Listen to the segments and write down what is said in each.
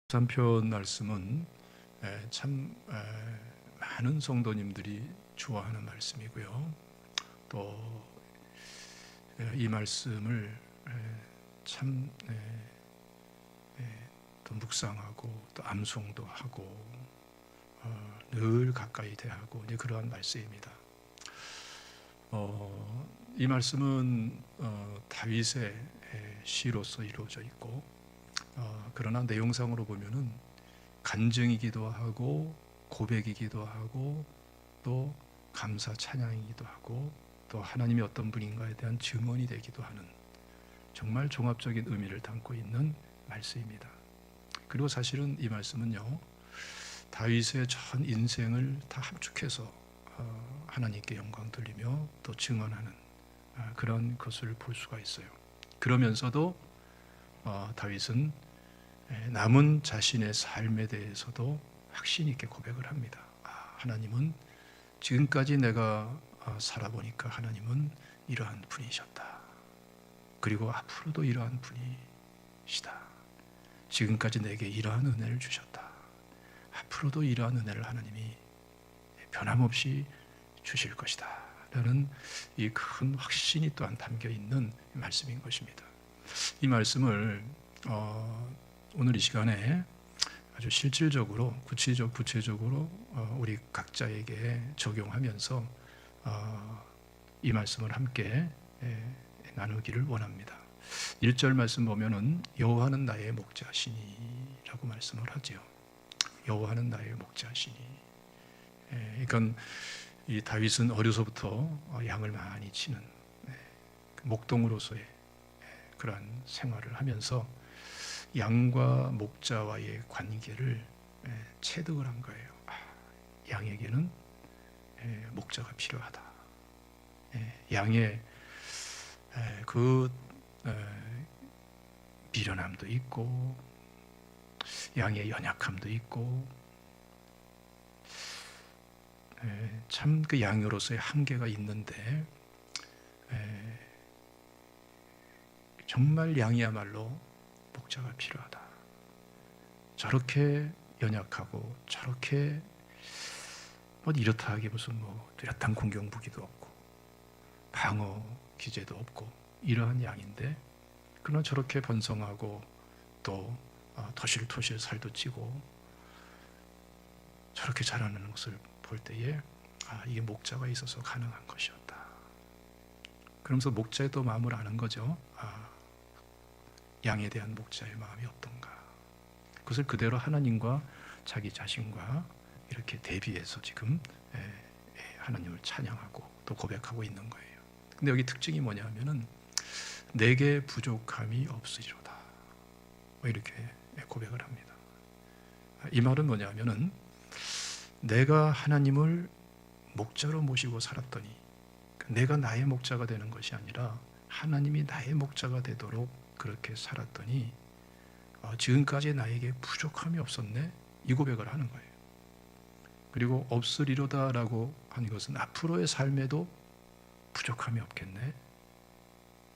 3편 말씀은 참 많은 성도님들이 좋아하는 말씀이고요. 또 이 말씀을 참 또 묵상하고 또 암송도 하고 늘 가까이 대하고 그러한 말씀입니다. 이 말씀은 다윗의 시로서 이루어져 있고 그러나 내용상으로 보면은 간증이기도 하고 고백이기도 하고 또 감사 찬양이기도 하고 또 하나님이 어떤 분인가에 대한 증언이 되기도 하는 정말 종합적인 의미를 담고 있는 말씀입니다. 그리고 사실은 이 말씀은요, 다윗의 전 인생을 다 함축해서 하나님께 영광 돌리며 또 증언하는 그런 것을 볼 수가 있어요. 그러면서도 다윗은 남은 자신의 삶에 대해서도 확신 있게 고백을 합니다. 하나님은 지금까지 내가 살아보니까 하나님은 이러한 분이셨다. 그리고 앞으로도 이러한 분이시다. 지금까지 내게 이러한 은혜를 주셨다. 앞으로도 이러한 은혜를 하나님이 변함없이 주실 것이다. 라는 이 큰 확신이 또한 담겨 있는 말씀인 것입니다. 이 말씀을 오늘 이 시간에 아주 실질적으로 구체적으로 우리 각자에게 적용하면서 이 말씀을 함께 나누기를 원합니다. 1절 말씀 보면은 여호와는 나의 목자시니라고 말씀을 하죠. 여호와는 나의 목자시니. 그러니까 이 다윗은 어려서부터 양을 많이 치는 목동으로서의 그러한 생활을 하면서 양과 목자와의 관계를 체득을 한 거예요. 양에게는 목자가 필요하다. 양의 그 미련함도 있고 양의 연약함도 있고 참 그 양으로서의 한계가 있는데 정말 양이야말로 목자가 필요하다. 저렇게 연약하고 저렇게 이렇다 하기 무슨 뚜렷한 공격무기도 없고 방어 기제도 없고 이러한 양인데 그러나 저렇게 번성하고 또 토실토실 살도 찌고 저렇게 자라는 것을 볼 때에 이게 목자가 있어서 가능한 것이었다. 그러면서 목자의 또 마음을 아는 거죠. 양에 대한 목자의 마음이 어떤가. 그것을 그대로 하나님과 자기 자신과 이렇게 대비해서 지금 하나님을 찬양하고 또 고백하고 있는 거예요. 근데 여기 특징이 뭐냐 하면은 내게 부족함이 없으리로다. 이렇게 고백을 합니다. 이 말은 뭐냐 하면은 내가 하나님을 목자로 모시고 살았더니 내가 나의 목자가 되는 것이 아니라 하나님이 나의 목자가 되도록 그렇게 살았더니 지금까지 나에게 부족함이 없었네. 이 고백을 하는 거예요. 그리고 없으리로다라고 하는 것은 앞으로의 삶에도 부족함이 없겠네.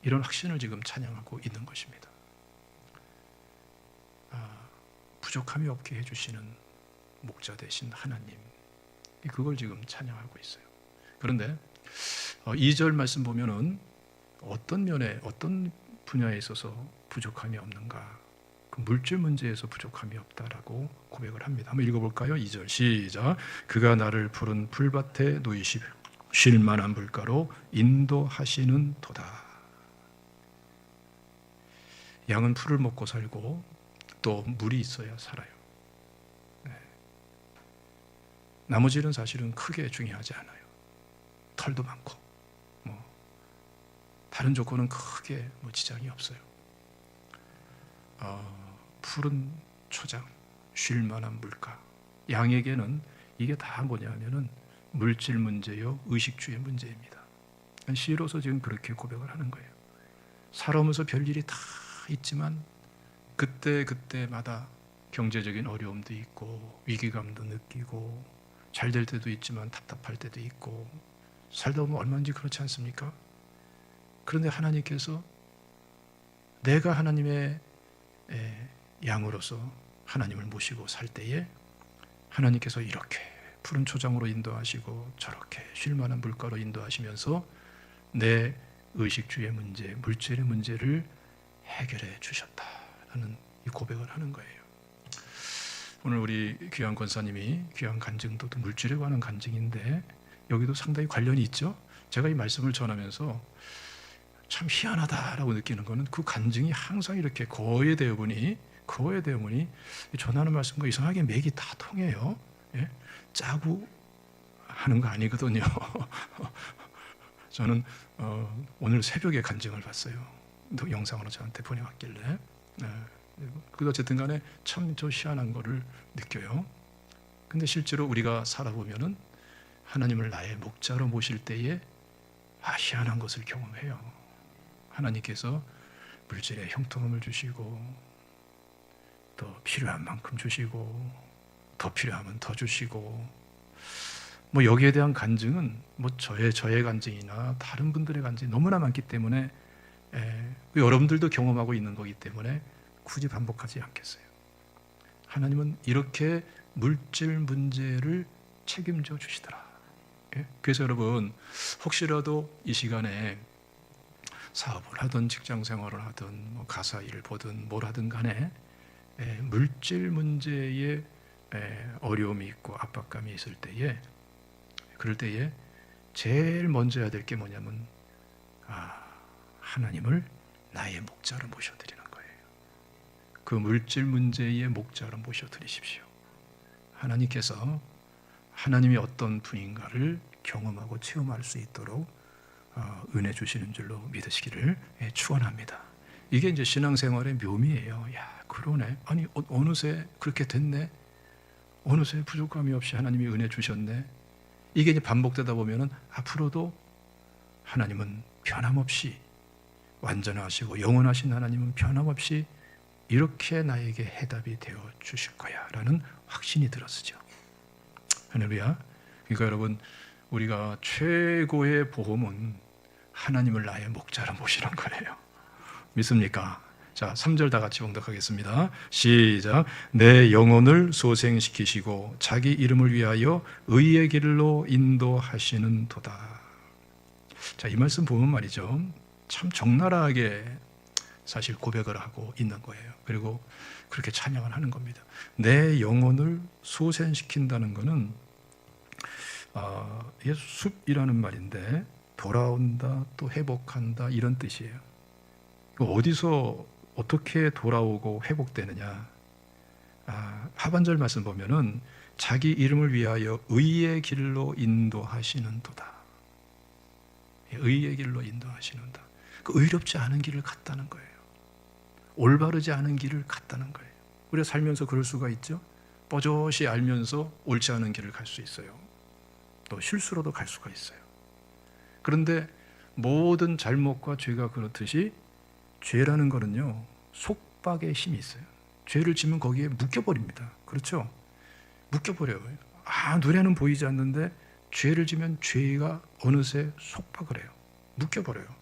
이런 확신을 지금 찬양하고 있는 것입니다. 부족함이 없게 해주시는 목자 되신 하나님, 그걸 지금 찬양하고 있어요. 그런데 2절 말씀 보면은 어떤 면에 어떤 분야에 있어서 부족함이 없는가? 그 물질 문제에서 부족함이 없다라고 고백을 합니다. 한번 읽어볼까요? 2절 시작. 그가 나를 푸른 풀밭에 놓이시 쉴 만한 물가로 인도하시는 도다. 양은 풀을 먹고 살고 또 물이 있어야 살아요. 나머지는 사실은 크게 중요하지 않아요. 털도 많고 다른 조건은 크게 지장이 없어요. 푸른 초장, 쉴 만한 물가. 양에게는 이게 다 뭐냐면은 물질 문제요, 의식주의 문제입니다. 시로서 지금 그렇게 고백을 하는 거예요. 살아오면서 별일이 다 있지만 그때마다 경제적인 어려움도 있고 위기감도 느끼고 잘 될 때도 있지만 답답할 때도 있고 살다 보면 얼마든지 그렇지 않습니까? 그런데 하나님께서 내가 하나님의 양으로서 하나님을 모시고 살 때에 하나님께서 이렇게 푸른 초장으로 인도하시고 저렇게 쉴만한 물가로 인도하시면서 내 의식주의 문제, 물질의 문제를 해결해 주셨다라는 이 고백을 하는 거예요. 오늘 우리 귀한 권사님이 귀한 간증도 물질에 관한 간증인데 여기도 상당히 관련이 있죠. 제가 이 말씀을 전하면서 참 희한하다라고 느끼는 것은 그 간증이 항상 이렇게 거의 대부분이 전하는 말씀과 이상하게 맥이 다 통해요. 예? 짜고 하는 거 아니거든요. 저는 오늘 새벽에 간증을 봤어요. 영상으로 저한테 보내왔길래. 그래도 어쨌든 간에 참 저 희한한 거를 느껴요. 근데 실제로 우리가 살아보면은 하나님을 나의 목자로 모실 때에 희한한 것을 경험해요. 하나님께서 물질에 형통함을 주시고 또 필요한 만큼 주시고 더 필요하면 더 주시고 뭐 여기에 대한 간증은 뭐 저의 간증이나 다른 분들의 간증이 너무나 많기 때문에 여러분들도 경험하고 있는 거기 때문에 굳이 반복하지 않겠어요. 하나님은 이렇게 물질 문제를 책임져 주시더라. 그래서 여러분 혹시라도 이 시간에 사업을 하든 직장 생활을 하든 뭐 가사 일을 보든 뭘 하든 간에 물질 문제에 어려움이 있고 압박감이 있을 때에 그럴 때에 제일 먼저 해야 될 게 뭐냐면 하나님을 나의 목자로 모셔드리는 거예요. 그 물질 문제의 목자로 모셔드리십시오. 하나님께서 하나님이 어떤 분인가를 경험하고 체험할 수 있도록 은혜 주시는 줄로 믿으시기를 축원합니다. 이게 이제 신앙생활의 묘미예요. 야, 그러네. 아니 어느새 그렇게 됐네. 어느새 부족함이 없이 하나님이 은혜 주셨네. 이게 이제 반복되다 보면은 앞으로도 하나님은 변함없이 완전하시고 영원하신 하나님은 변함없이 이렇게 나에게 해답이 되어 주실 거야 라는 확신이 들었으죠. 할렐루야. 그러니까 여러분 우리가 최고의 보험은 하나님을 나의 목자로 모시는 거예요. 믿습니까? 자, 3절 다 같이 봉독하겠습니다. 시작. 내 영혼을 소생시키시고 자기 이름을 위하여 의의 길로 인도하시는 도다. 자, 이 말씀 보면 말이죠. 참 적나라하게 사실 고백을 하고 있는 거예요. 그리고 그렇게 찬양을 하는 겁니다. 내 영혼을 소생시킨다는 것은 이게 숲이라는 말인데 돌아온다 또 회복한다 이런 뜻이에요. 어디서 어떻게 돌아오고 회복되느냐. 하반절 말씀 보면은 자기 이름을 위하여 의의 길로 인도하시는 도다. 의의 길로 인도하시는다. 그 의롭지 않은 길을 갔다는 거예요. 올바르지 않은 길을 갔다는 거예요. 우리가 살면서 그럴 수가 있죠. 뻐젓이 알면서 옳지 않은 길을 갈 수 있어요. 또 실수로도 갈 수가 있어요. 그런데 모든 잘못과 죄가 그렇듯이 죄라는 거는요 속박의 힘이 있어요. 죄를 지면 거기에 묶여버립니다. 그렇죠? 묶여버려요. 눈에는 보이지 않는데 죄를 지면 죄가 어느새 속박을 해요. 묶여버려요.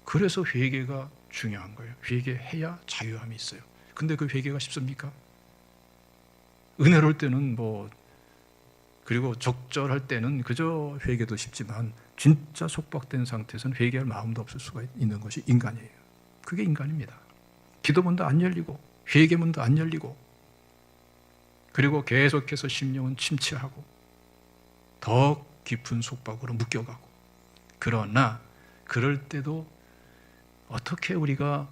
그래서 회개가 중요한 거예요. 회개해야 자유함이 있어요. 근데 그 회개가 쉽습니까? 은혜로울 때는 그리고 적절할 때는 그저 회개도 쉽지만 진짜 속박된 상태에서는 회개할 마음도 없을 수가 있는 것이 인간이에요. 그게 인간입니다. 기도문도 안 열리고 회개문도 안 열리고 그리고 계속해서 심령은 침체하고 더 깊은 속박으로 묶여가고 그러나 그럴 때도 어떻게 우리가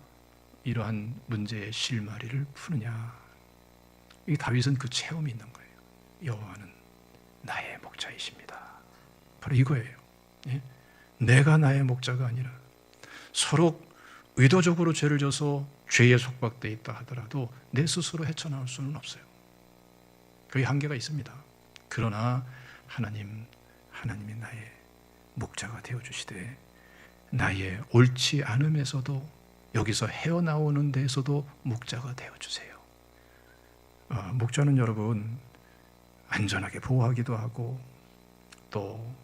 이러한 문제의 실마리를 푸느냐. 이 다윗은 그 체험이 있는 거예요. 여호와는 나의 목자이십니다. 바로 이거예요. 내가 나의 목자가 아니라 서로 의도적으로 죄를 져서 죄에 속박되어 있다 하더라도 내 스스로 헤쳐나올 수는 없어요. 거기 한계가 있습니다. 그러나 하나님이 나의 목자가 되어주시되 나의 옳지 않음에서도 여기서 헤어나오는 데에서도 목자가 되어주세요. 목자는 여러분 안전하게 보호하기도 하고 또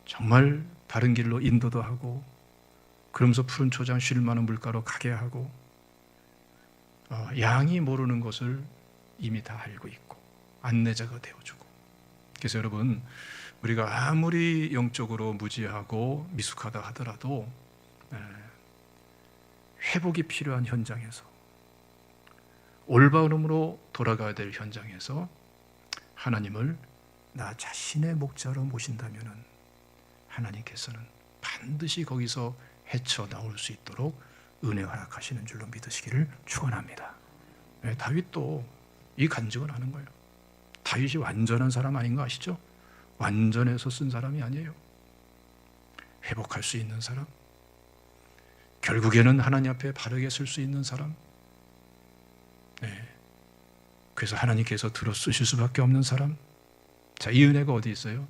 정말 바른 길로 인도도 하고 그러면서 푸른 초장 쉴 만한 물가로 가게 하고 양이 모르는 것을 이미 다 알고 있고 안내자가 되어주고. 그래서 여러분, 우리가 아무리 영적으로 무지하고 미숙하다 하더라도 회복이 필요한 현장에서, 올바름으로 돌아가야 될 현장에서 하나님을 나 자신의 목자로 모신다면 하나님께서는 반드시 거기서 헤쳐나올 수 있도록 은혜 허락하시는 줄로 믿으시기를 축원합니다. 다윗도 이 간증을 하는 거예요. 다윗이 완전한 사람 아닌 거 아시죠? 완전해서 쓴 사람이 아니에요. 회복할 수 있는 사람, 결국에는 하나님 앞에 바르게 쓸 수 있는 사람, 그래서 하나님께서 들어 쓰실 수밖에 없는 사람. 자, 이 은혜가 어디 있어요?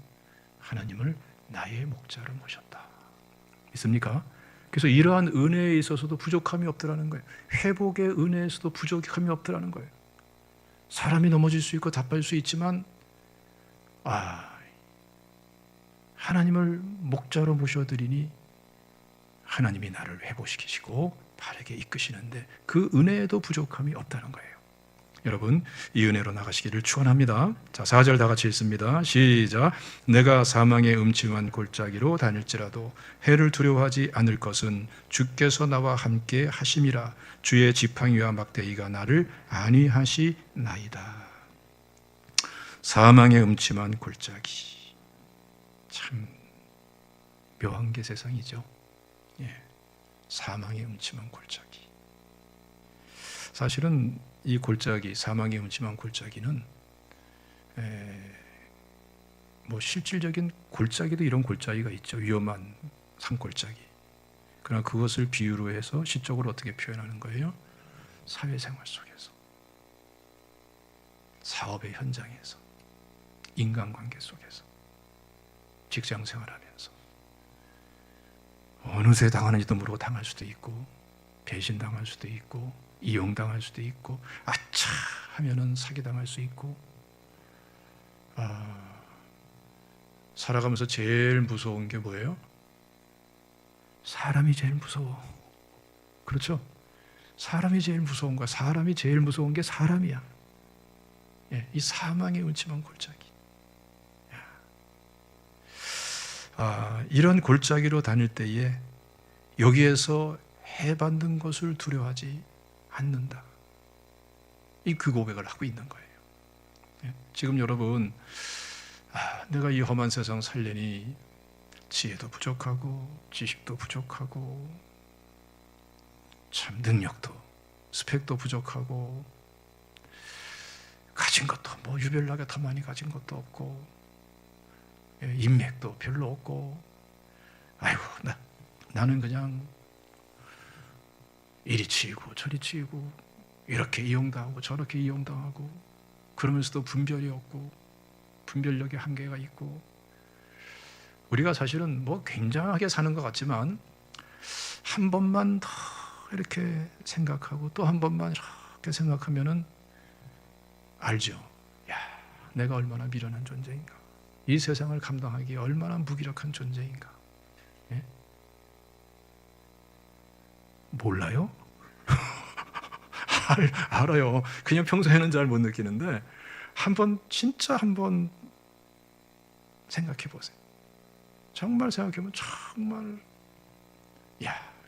하나님을 나의 목자로 모셨다. 있습니까? 그래서 이러한 은혜에 있어서도 부족함이 없더라는 거예요. 회복의 은혜에서도 부족함이 없더라는 거예요. 사람이 넘어질 수 있고 답할 수 있지만 하나님을 목자로 모셔드리니 하나님이 나를 회복시키시고 바르게 이끄시는데 그 은혜에도 부족함이 없다는 거예요. 여러분, 이 은혜로 나가시기를 축원합니다. 자, 4절 다 같이 읽습니다. 시작. 내가 사망의 음침한 골짜기로 다닐지라도 해를 두려워하지 않을 것은 주께서 나와 함께 하심이라. 주의 지팡이와 막대기가 나를 안위하시나이다. 사망의 음침한 골짜기, 참 묘한 게 세상이죠. 사망의 음침한 골짜기. 사실은 이 골짜기, 사망의 음침한 골짜기는 실질적인 골짜기도 이런 골짜기가 있죠. 위험한 산골짜기. 그러나 그것을 비유로 해서 시적으로 어떻게 표현하는 거예요? 사회생활 속에서, 사업의 현장에서, 인간관계 속에서, 직장생활하면서 어느새 당하는지도 모르고 당할 수도 있고, 배신당할 수도 있고, 이용당할 수도 있고, 아차 하면은 사기당할 수 있고, 살아가면서 제일 무서운 게 뭐예요? 사람이 제일 무서워. 그렇죠? 사람이 제일 무서운 거야. 사람이 제일 무서운 게 사람이야. 이 사망의 음침한 골짜기. 이런 골짜기로 다닐 때에 여기에서 해받는 것을 두려워하지 않는다. 그 고백을 하고 있는 거예요. 지금 여러분, 내가 이 험한 세상 살려니 지혜도 부족하고 지식도 부족하고 참 능력도 스펙도 부족하고 가진 것도 유별나게 더 많이 가진 것도 없고 인맥도 별로 없고, 아이고 나는 그냥 이리 치이고 저리 치이고 이렇게 이용당하고 저렇게 이용당하고, 그러면서도 분별이 없고 분별력에 한계가 있고, 우리가 사실은 굉장하게 사는 것 같지만 한 번만 더 이렇게 생각하고 또 한 번만 이렇게 생각하면은 알죠. 내가 얼마나 미련한 존재인가, 이 세상을 감당하기에 얼마나 무기력한 존재인가. 몰라요? 알아요. 그냥 평소에는 잘 못 느끼는데 진짜 한번 생각해 보세요. 정말 생각해보면 정말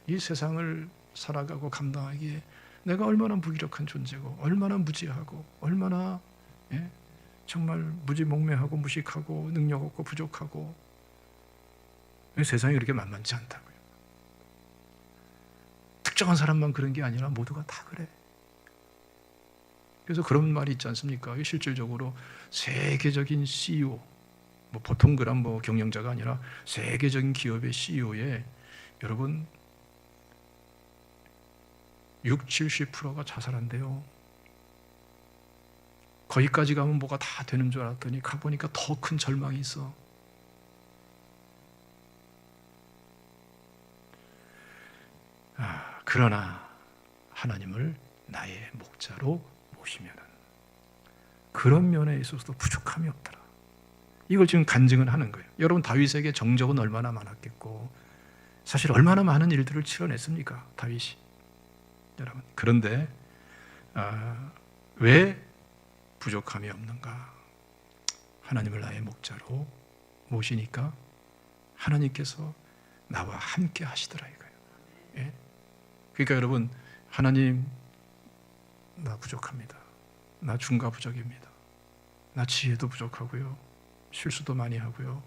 이 세상을 살아가고 감당하기에 내가 얼마나 무기력한 존재고 얼마나 무지하고 얼마나 정말 무지몽매하고 무식하고 능력 없고 부족하고, 세상이 그렇게 만만치 않다고요. 특정한 사람만 그런 게 아니라 모두가 다 그래. 그래서 그런 말이 있지 않습니까? 실질적으로 세계적인 CEO, 보통 그런 경영자가 아니라 세계적인 기업의 CEO에 여러분 60-70%가 자살한대요. 거기까지 가면 뭐가 다 되는 줄 알았더니 가보니까 더 큰 절망이 있어. 그러나 하나님을 나의 목자로 모시면은 그런 면에 있어서도 부족함이 없더라. 이걸 지금 간증은 하는 거예요. 여러분, 다윗에게 정적은 얼마나 많았겠고 사실 얼마나 많은 일들을 치러냈습니까, 다윗이. 여러분, 그런데 왜 부족함이 없는가? 하나님을 나의 목자로 모시니까 하나님께서 나와 함께 하시더라 이거예요. 예? 그러니까 여러분, 하나님, 나 부족합니다. 나 중과부족입니다. 나 지혜도 부족하고요, 실수도 많이 하고요,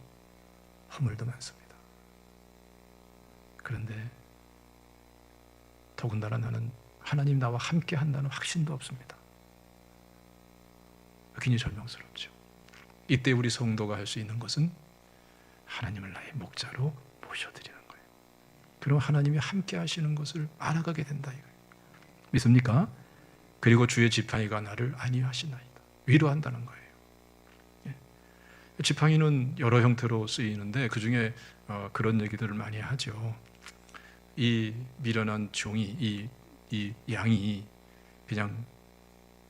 허물도 많습니다. 그런데 더군다나 나는 하나님 나와 함께 한다는 확신도 없습니다. 굉장히 절망스럽죠. 이때 우리 성도가 할 수 있는 것은 하나님을 나의 목자로 모셔드리는 거예요. 그럼 하나님이 함께 하시는 것을 알아가게 된다 이거예요. 믿습니까? 그리고 주의 지팡이가 나를 안위하시나이다. 위로한다는 거예요. 예. 지팡이는 여러 형태로 쓰이는데 그 중에 그런 얘기들을 많이 하죠. 이 미련한 종이, 이 양이 그냥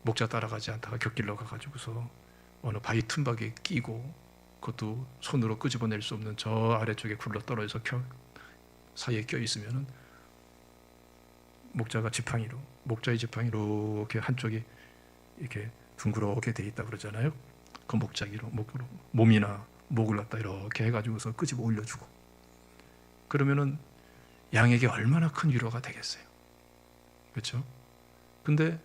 목자 따라가지 않다가 곁길로 가가지고서 어느 바위 틈바구이에 끼고, 그것도 손으로 끄집어낼 수 없는 저 아래쪽에 굴러 떨어져서 사이에 껴 있으면은 목자의 지팡이 이렇게 한쪽이 이렇게 둥그렇게 돼 있다 그러잖아요. 그 목자기로 몸이나 목을 갖다 이렇게 해가지고서 끄집어 올려주고, 그러면은 양에게 얼마나 큰 위로가 되겠어요. 그렇죠? 근데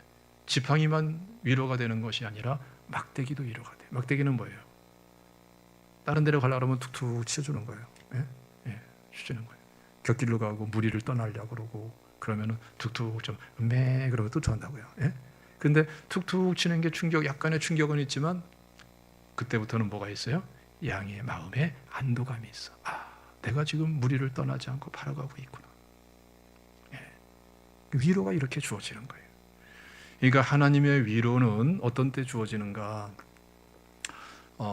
지팡이만 위로가 되는 것이 아니라 막대기도 위로가 돼요. 막대기는 뭐예요? 다른 데로 가려고 하면 툭툭 치워주는 거예요. 예? 예, 치주는 거예요. 곁길로 가고 무리를 떠나려고 그러고 그러면은 툭툭 좀 그러면 또 좋아한다고요. 예? 근데 툭툭 치는 게 약간의 충격은 있지만 그때부터는 뭐가 있어요? 양의 마음에 안도감이 있어. 내가 지금 무리를 떠나지 않고 바라가고 있구나. 예. 위로가 이렇게 주어지는 거예요. 그러니까 하나님의 위로는 어떤 때 주어지는가?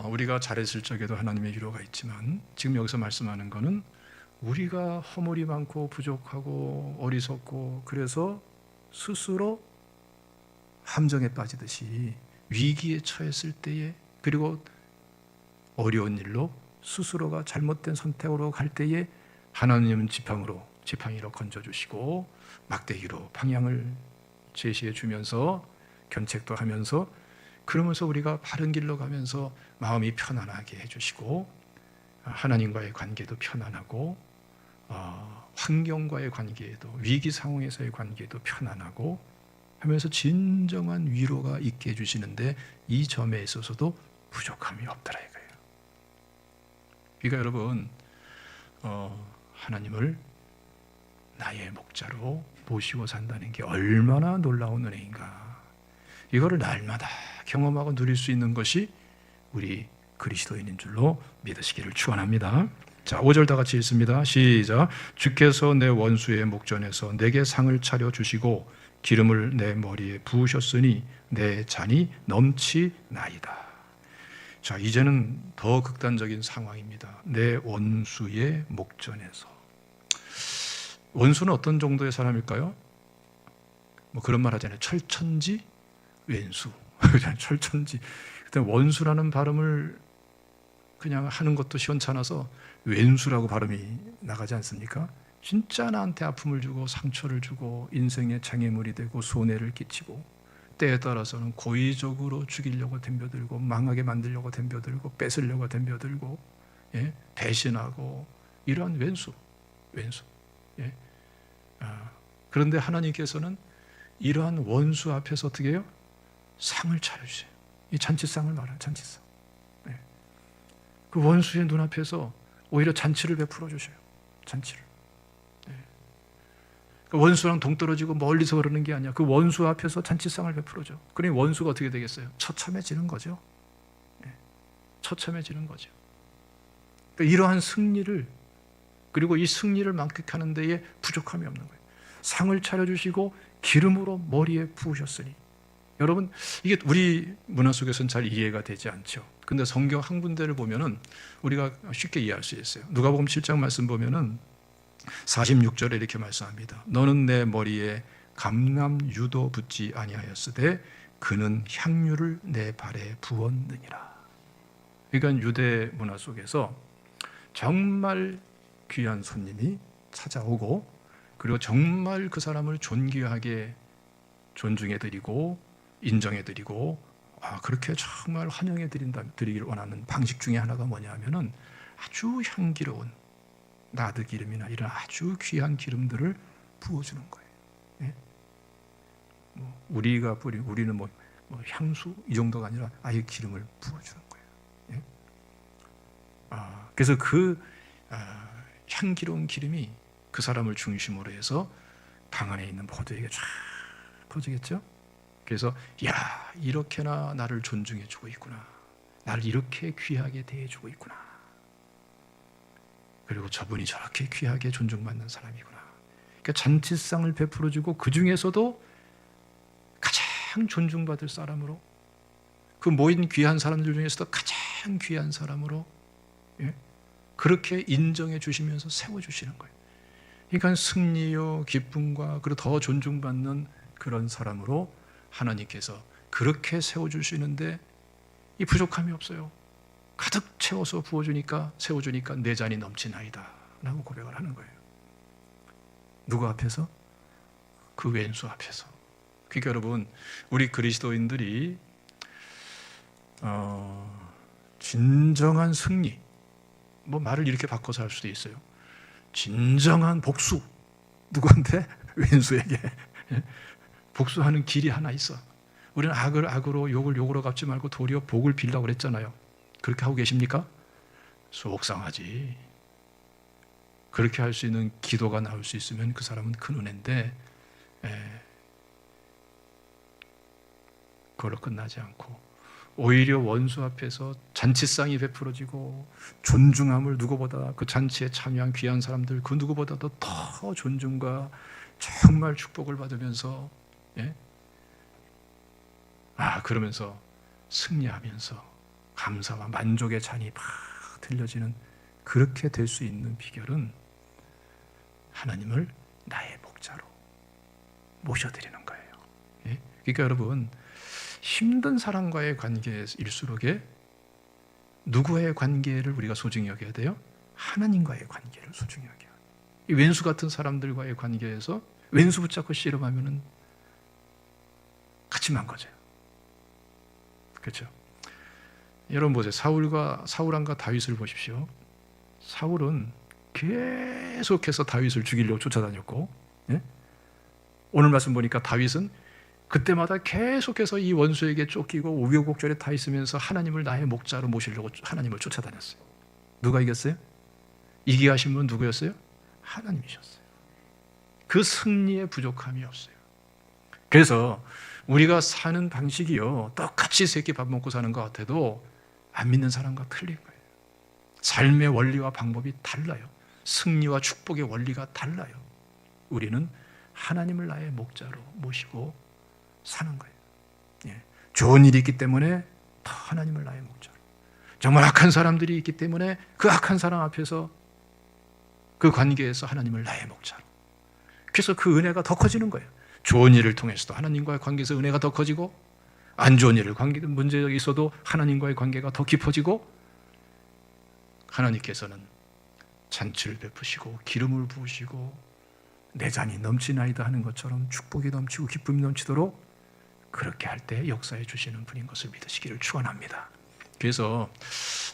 우리가 잘했을 적에도 하나님의 위로가 있지만, 지금 여기서 말씀하는 것은 우리가 허물이 많고 부족하고 어리석고 그래서 스스로 함정에 빠지듯이 위기에 처했을 때에, 그리고 어려운 일로 스스로가 잘못된 선택으로 갈 때에 하나님은 지팡이로 건져주시고 막대기로 방향을 제시해 주면서 견책도 하면서, 그러면서 우리가 바른 길로 가면서 마음이 편안하게 해주시고, 하나님과의 관계도 편안하고, 환경과의 관계에도, 위기 상황에서의 관계도 편안하고 하면서 진정한 위로가 있게 해주시는데, 이 점에 있어서도 부족함이 없더라 이거예요. 그러니까 여러분, 하나님을 나의 목자로 모시고 산다는 게 얼마나 놀라운 은혜인가. 이거를 날마다 경험하고 누릴 수 있는 것이 우리 그리스도인인 줄로 믿으시기를 축원합니다. 자, 5절 다 같이 읽습니다. 시작. 주께서 내 원수의 목전에서 내게 상을 차려 주시고 기름을 내 머리에 부으셨으니 내 잔이 넘치나이다. 자, 이제는 더 극단적인 상황입니다. 내 원수의 목전에서. 원수는 어떤 정도의 사람일까요? 뭐 그런 말 하잖아요. 철천지 왼수. 철천지. 그때 원수라는 발음을 그냥 하는 것도 시원찮아서 왼수라고 발음이 나가지 않습니까? 진짜 나한테 아픔을 주고 상처를 주고 인생의 장애물이 되고 손해를 끼치고, 때에 따라서는 고의적으로 죽이려고 덤벼들고 망하게 만들려고 덤벼들고 뺏으려고 덤벼들고, 예? 배신하고, 이러한 왼수. 예? 그런데 하나님께서는 이러한 원수 앞에서 어떻게 해요? 상을 차려주세요. 이 잔치상을 말하는 잔치상. 예. 그 원수의 눈앞에서 오히려 잔치를 베풀어 주셔요. 잔치를. 예. 그 원수랑 동떨어지고 멀리서 그러는 게 아니야. 그 원수 앞에서 잔치상을 베풀어 줘. 그러니 원수가 어떻게 되겠어요? 처참해지는 거죠. 예. 처참해지는 거죠. 그러니까 이러한 승리를, 그리고 이 승리를 만끽하는 데에 부족함이 없는 거예요. 상을 차려주시고 기름으로 머리에 부으셨으니. 여러분, 이게 우리 문화 속에서는 잘 이해가 되지 않죠. 근데 성경 한 군데를 보면은 우리가 쉽게 이해할 수 있어요. 누가복음 7장 말씀 보면은 46절에 이렇게 말씀합니다. 너는 내 머리에 감람유도 붓지 아니하였으되 그는 향유를 내 발에 부었느니라. 그러니까 유대 문화 속에서 정말 귀한 손님이 찾아오고, 그리고 정말 그 사람을 존귀하게 존중해드리고 인정해드리고 그렇게 정말 환영해드리기를 원하는 방식 중에 하나가 뭐냐 하면은 아주 향기로운 나드 기름이나 이런 아주 귀한 기름들을 부어주는 거예요. 예? 우리는 향수 이 정도가 아니라 아예 기름을 부어주는 거예요. 예? 그래서 향기로운 기름이 그 사람을 중심으로 해서 방 안에 있는 모두에게 쫙 퍼지겠죠? 그래서 이렇게나 나를 존중해 주고 있구나. 나를 이렇게 귀하게 대해 주고 있구나. 그리고 저분이 저렇게 귀하게 존중받는 사람이구나. 그러니까 잔치상을 베풀어 주고 그 중에서도 가장 존중받을 사람으로, 그 모인 귀한 사람들 중에서도 가장 귀한 사람으로 그렇게 인정해 주시면서 세워 주시는 거예요. 그러니까 승리요 기쁨과 그리고 더 존중받는 그런 사람으로 하나님께서 그렇게 세워주시는데 이 부족함이 없어요. 가득 채워서 세워주니까 내 잔이 넘치나이다 라고 고백을 하는 거예요. 누구 앞에서? 그 왼수 앞에서. 그러니까 여러분, 우리 그리스도인들이 진정한 승리, 말을 이렇게 바꿔서 할 수도 있어요. 진정한 복수, 누구한테? 왼수에게. 복수하는 길이 하나 있어. 우리는 악을 악으로, 욕을 욕으로 갚지 말고 도리어 복을 빌라고 그랬잖아요. 그렇게 하고 계십니까? 속상하지. 그렇게 할 수 있는 기도가 나올 수 있으면 그 사람은 큰 은혜인데 그걸로 끝나지 않고 오히려 원수 앞에서 잔치상이 베풀어지고 존중함을 누구보다, 그 잔치에 참여한 귀한 사람들 그 누구보다도 더 존중과 정말 축복을 받으면서 그러면서 승리하면서 감사와 만족의 잔이 막 들려지는, 그렇게 될 수 있는 비결은 하나님을 나의 목자로 모셔드리는 거예요. 그러니까 여러분, 힘든 사람과의 관계일수록에 누구의 관계를 우리가 소중히 여겨야 돼요? 하나님과의 관계를 소중히 여겨야 돼요. 이 왼수 같은 사람들과의 관계에서 왼수 붙잡고 씨름하면은 같이 망가져요. 그렇죠? 여러분 보세요. 사울왕과 다윗을 보십시오. 사울은 계속해서 다윗을 죽이려고 쫓아다녔고, 오늘 말씀 보니까 다윗은 그때마다 계속해서 이 원수에게 쫓기고 우여곡절에 타 있으면서 하나님을 나의 목자로 모시려고 하나님을 쫓아다녔어요. 누가 이겼어요? 이기게 하신 분은 누구였어요? 하나님이셨어요. 그 승리에 부족함이 없어요. 그래서 우리가 사는 방식이요, 똑같이 새끼 밥 먹고 사는 것 같아도 안 믿는 사람과 틀린 거예요. 삶의 원리와 방법이 달라요. 승리와 축복의 원리가 달라요. 우리는 하나님을 나의 목자로 모시고 사는 거예요. 좋은 일이 있기 때문에 더 하나님을 나의 목자로, 정말 악한 사람들이 있기 때문에 그 악한 사람 앞에서, 그 관계에서 하나님을 나의 목자로, 그래서 그 은혜가 더 커지는 거예요. 좋은 일을 통해서도 하나님과의 관계에서 은혜가 더 커지고, 안 좋은 일을 문제가 있어도 하나님과의 관계가 더 깊어지고, 하나님께서는 잔치를 베푸시고 기름을 부으시고 내 잔이 넘치나이다 하는 것처럼 축복이 넘치고 기쁨이 넘치도록 그렇게 할 때 역사해 주시는 분인 것을 믿으시기를 축원합니다. 그래서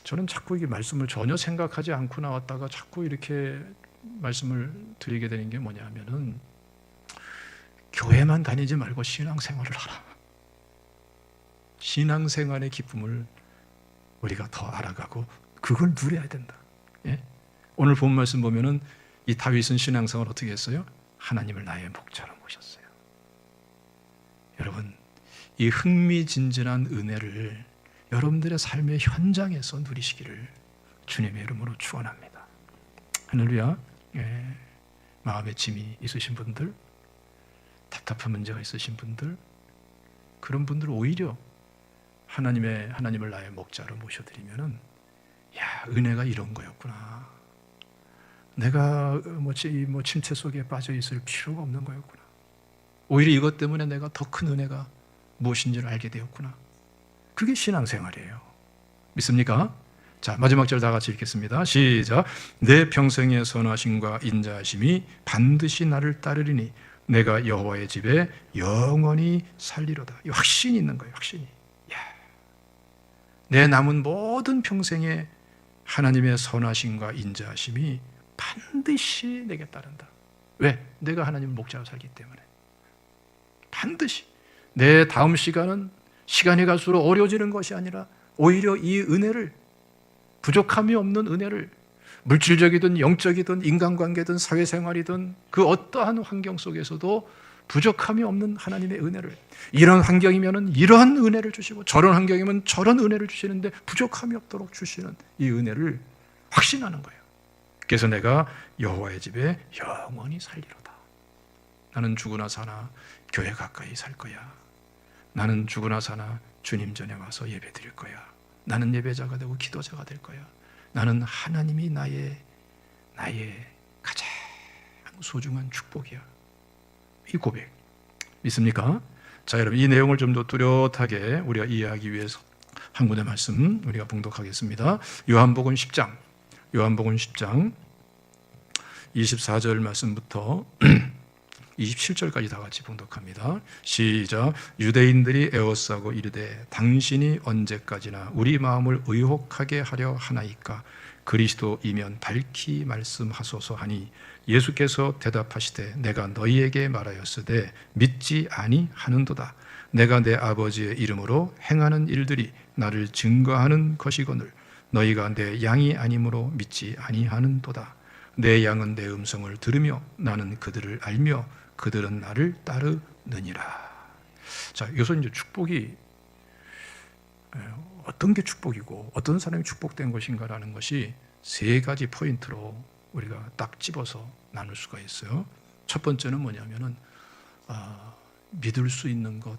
저는 자꾸 이 말씀을 전혀 생각하지 않고 나왔다가 자꾸 이렇게 말씀을 드리게 되는 게 뭐냐 하면은, 교회만 다니지 말고 신앙생활을 하라. 신앙생활의 기쁨을 우리가 더 알아가고 그걸 누려야 된다. 오늘 본 말씀 보면은 이 다윗은 신앙생활을 어떻게 했어요? 하나님을 나의 목자로 모셨어요. 여러분, 이 흥미진진한 은혜를 여러분들의 삶의 현장에서 누리시기를 주님의 이름으로 축원합니다. 할렐루야. 마음에 짐이 있으신 분들, 답답한 문제가 있으신 분들, 그런 분들 오히려 하나님을 나의 목자로 모셔드리면은, 은혜가 이런 거였구나. 내가 침체 속에 빠져 있을 필요가 없는 거였구나. 오히려 이것 때문에 내가 더 큰 은혜가 무엇인지를 알게 되었구나. 그게 신앙생활이에요. 믿습니까? 자, 마지막 절 다 같이 읽겠습니다. 시작. 내 평생의 선하심과 인자하심이 반드시 나를 따르리니 내가 여호와의 집에 영원히 살리로다. 이 확신이 있는 거예요. 확신이. 야, 내 남은 모든 평생에 하나님의 선하심과 인자하심이 반드시 내게 따른다. 왜? 내가 하나님을 목자로 살기 때문에. 반드시. 내 다음 시간은 시간이 갈수록 어려워지는 것이 아니라 오히려 이 은혜를, 부족함이 없는 은혜를, 물질적이든 영적이든 인간관계든 사회생활이든 그 어떠한 환경 속에서도 부족함이 없는 하나님의 은혜를, 이런 환경이면 이런 은혜를 주시고 저런 환경이면 저런 은혜를 주시는데 부족함이 없도록 주시는 이 은혜를 확신하는 거예요. 그래서 내가 여호와의 집에 영원히 살리로다. 나는 죽으나 사나 교회 가까이 살 거야. 나는 죽으나 사나 주님 전에 와서 예배 드릴 거야. 나는 예배자가 되고 기도자가 될 거야. 나는 하나님이 나의 가장 소중한 축복이야. 이 고백 믿습니까? 자, 여러분, 이 내용을 좀 더 뚜렷하게 우리가 이해하기 위해서 한 군데 말씀 우리가 봉독하겠습니다. 요한복음 10장 24절 말씀부터 27절까지 다 같이 봉독합니다. 시작. 유대인들이 에워싸고 이르되 당신이 언제까지나 우리 마음을 의혹하게 하려 하나이까? 그리스도이면 밝히 말씀하소서 하니 예수께서 대답하시되 내가 너희에게 말하였으되 믿지 아니하는도다. 내가 내 아버지의 이름으로 행하는 일들이 나를 증거하는 것이거늘 너희가 내 양이 아니므로 믿지 아니하는도다. 내 양은 내 음성을 들으며 나는 그들을 알며 그들은 나를 따르느니라. 자, 여기서 이제 축복이 어떤 게 축복이고 어떤 사람이 축복된 것인가라는 것이 세 가지 포인트로 우리가 딱 집어서 나눌 수가 있어요. 첫 번째는 뭐냐면은 믿을 수 있는 것,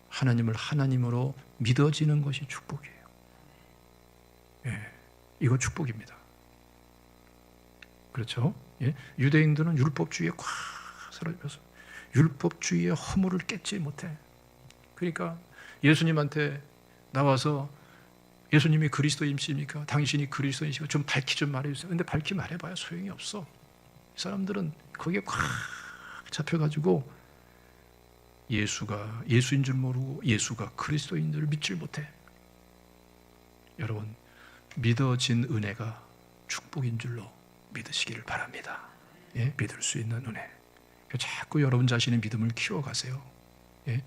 하나님을 하나님으로 믿어지는 것이 축복이에요. 예, 이거 축복입니다. 그렇죠? 예? 유대인들은 율법주의에 꽉 사로잡혀서 율법주의의 허물을 깨지 못해. 그러니까 예수님한테 나와서 예수님이 그리스도이십니까? 당신이 그리스도이시고 좀 밝히 좀 말해주세요. 근데 밝히 말해봐야 소용이 없어. 이 사람들은 거기에 꽉 잡혀가지고 예수가 예수인 줄 모르고 예수가 그리스도인 줄 믿질 못해. 여러분, 믿어진 은혜가 축복인 줄로 믿으시기를 바랍니다. 예? 믿을 수 있는 은혜. 자꾸 여러분 자신의 믿음을 키워가세요. 예?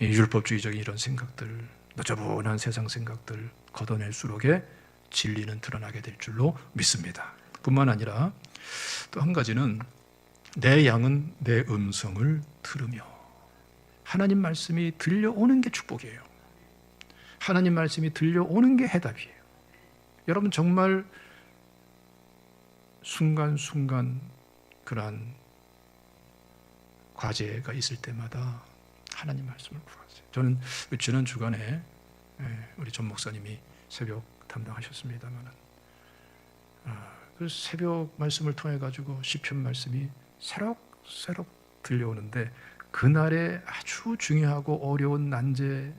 율법주의적인 이런 생각들, 너저분한 세상 생각들 걷어낼수록에 진리는 드러나게 될 줄로 믿습니다. 뿐만 아니라 또 한 가지는 내 양은 내 음성을 들으며, 하나님 말씀이 들려오는 게 축복이에요. 하나님 말씀이 들려오는 게 해답이에요. 여러분, 정말 순간순간 그러한 과제가 있을 때마다 하나님 말씀을 구하세요. 저는 지난 주간에 우리 전 목사님이 새벽 담당하셨습니다만 그 새벽 말씀을 통해 가지고 시편 말씀이 새록새록 들려오는데 그날의 아주 중요하고 어려운 난제에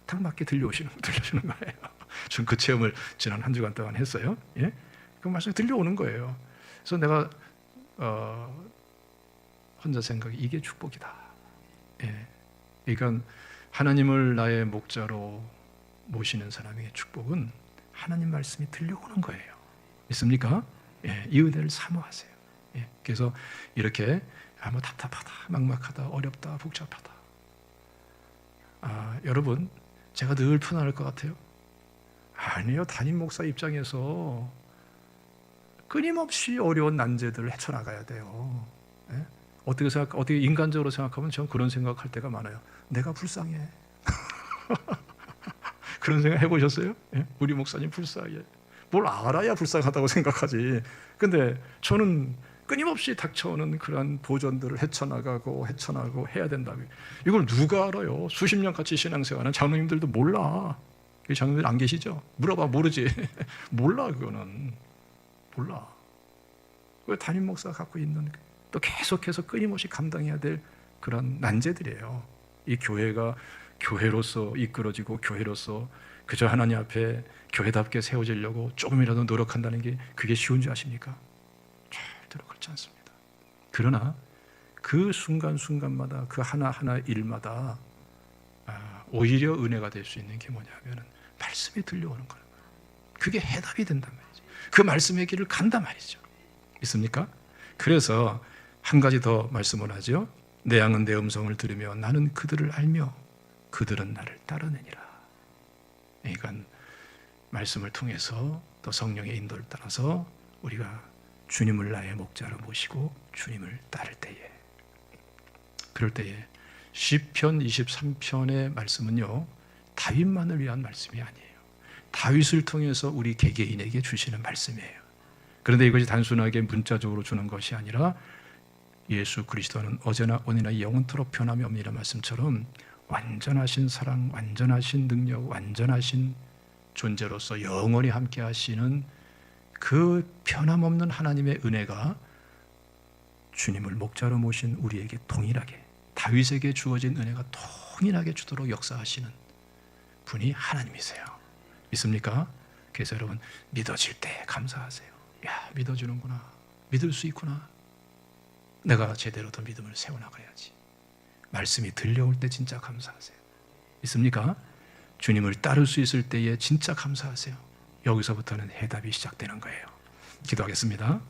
탁탁 맞게 들려오시는 거예요. 전 그 체험을 지난 한 주간 동안 했어요. 예? 그 말씀이 들려오는 거예요. 그래서 내가 혼자 생각해, 이게 축복이다. 예. 그러니까 하나님을 나의 목자로 모시는 사람에게 축복은 하나님 말씀이 들려오는 거예요. 믿습니까? 예. 이 은혜를 사모하세요. 예. 그래서 이렇게 뭐 답답하다, 막막하다, 어렵다, 복잡하다. 여러분, 제가 늘 편안할 것 같아요? 아니요. 담임 목사 입장에서 끊임없이 어려운 난제들을 헤쳐나가야 돼요. 예? 어떻게 인간적으로 생각하면 저는 그런 생각할 때가 많아요. 내가 불쌍해. 그런 생각 해보셨어요? 예? 우리 목사님 불쌍해. 뭘 알아야 불쌍하다고 생각하지. 근데 저는 끊임없이 닥쳐오는 그런 도전들을 헤쳐나가고 해야 된다고. 이걸 누가 알아요? 수십 년 같이 신앙생활하는 장로님들도 몰라. 장로님들 안 계시죠? 물어봐, 모르지. 몰라, 그거는. 몰라. 그 담임 목사가 갖고 있는 또 계속해서 끊임없이 감당해야 될 그런 난제들이에요. 이 교회가 교회로서 이끌어지고 교회로서 그저 하나님 앞에 교회답게 세워지려고 조금이라도 노력한다는 게 그게 쉬운 줄 아십니까? 절대로 그렇지 않습니다. 그러나 그 순간순간마다 그 하나하나 일마다 오히려 은혜가 될 수 있는 게 뭐냐면 말씀이 들려오는 거예요. 그게 해답이 된단 말이죠. 그 말씀의 길을 간단 말이죠. 있습니까? 그래서 한 가지 더 말씀을 하죠. 내 양은 내 음성을 들으며 나는 그들을 알며 그들은 나를 따르느니라. 그러니까 말씀을 통해서 또 성령의 인도를 따라서 우리가 주님을 나의 목자로 모시고 주님을 따를 때에, 그럴 때에 시편 23편의 말씀은요, 다윗만을 위한 말씀이 아니에요. 다윗을 통해서 우리 개개인에게 주시는 말씀이에요. 그런데 이것이 단순하게 문자적으로 주는 것이 아니라 예수 그리스도는 어제나 오늘이나 영원토록 변함이 없느니라 말씀처럼 완전하신 사랑, 완전하신 능력, 완전하신 존재로서 영원히 함께 하시는 그 변함없는 하나님의 은혜가 주님을 목자로 모신 우리에게 동일하게, 다윗에게 주어진 은혜가 동일하게 주도록 역사하시는 분이 하나님이세요. 믿습니까? 그래서 여러분, 믿어질 때 감사하세요. 야, 믿어주는구나. 믿을 수 있구나. 내가 제대로 더 믿음을 세워나가야지. 말씀이 들려올 때 진짜 감사하세요. 믿습니까? 주님을 따를 수 있을 때에 진짜 감사하세요. 여기서부터는 해답이 시작되는 거예요. 기도하겠습니다.